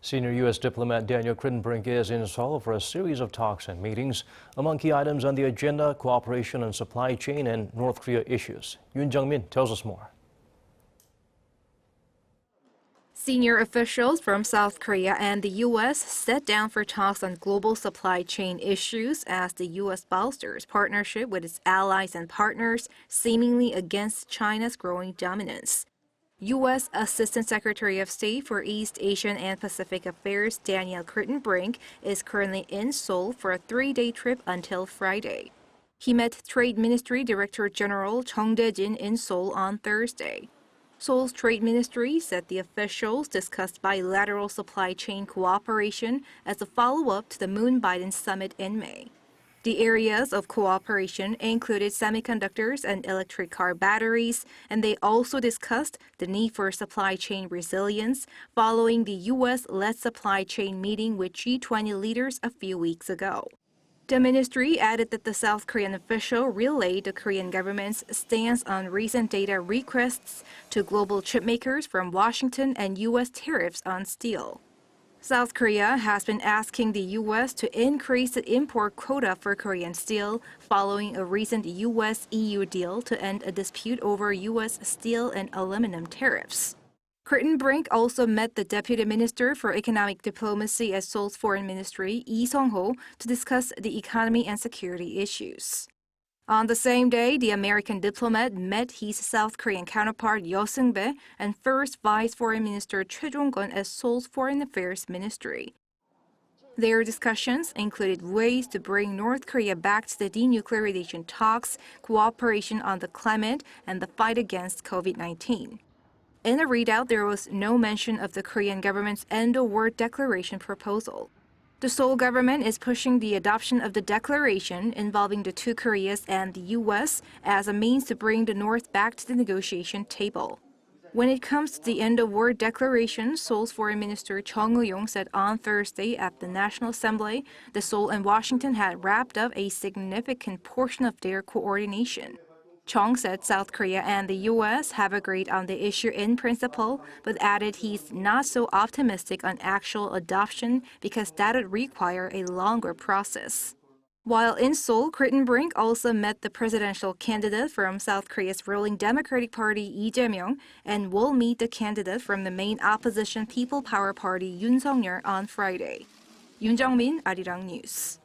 Senior U.S. diplomat Daniel Kritenbrink is in Seoul for a series of talks and meetings. Among key items on the agenda, cooperation on supply chain and North Korea issues. Yoon Jung-min tells us more. Senior officials from South Korea and the U.S. sat down for talks on global supply chain issues as the U.S. bolsters partnership with its allies and partners, seemingly against China's growing dominance. U.S. Assistant Secretary of State for East Asian and Pacific Affairs Daniel Kritenbrink is currently in Seoul for a 3-day trip until Friday. He met Trade Ministry Director General Jung Dae-jin in Seoul on Thursday. Seoul's Trade Ministry said the officials discussed bilateral supply chain cooperation as a follow-up to the Moon-Biden summit in May. The areas of cooperation included semiconductors and electric car batteries, and they also discussed the need for supply chain resilience following the U.S.-led supply chain meeting with G20 leaders a few weeks ago. The ministry added that the South Korean official relayed the Korean government's stance on recent data requests to global chipmakers from Washington and U.S. tariffs on steel. South Korea has been asking the U.S. to increase the import quota for Korean steel following a recent U.S.-EU deal to end a dispute over U.S. steel and aluminum tariffs. Kritenbrink also met the Deputy Minister for Economic Diplomacy at Seoul's Foreign Ministry, Lee Sung-ho, to discuss the economy and security issues. On the same day, the American diplomat met his South Korean counterpart Yoon Jung-min and First Vice Foreign Minister Choi Jong-gun at Seoul's Foreign Affairs Ministry. Their discussions included ways to bring North Korea back to the denuclearization talks, cooperation on the climate, and the fight against COVID-19. In the readout, there was no mention of the Korean government's end-of-war declaration proposal. The Seoul government is pushing the adoption of the declaration involving the two Koreas and the U.S. as a means to bring the North back to the negotiation table. When it comes to the end-of-war declaration, Seoul's Foreign Minister Chung Eui-yong said on Thursday at the National Assembly that Seoul and Washington had wrapped up a significant portion of their coordination. Chung said South Korea and the U.S. have agreed on the issue in principle, but added he's not so optimistic on actual adoption because that would require a longer process. While in Seoul, Kritenbrink also met the presidential candidate from South Korea's ruling Democratic Party, Lee Jae-myung, and will meet the candidate from the main opposition People Power Party, Yoon Sung-yeol, on Friday. Yoon Jung-min, Arirang News.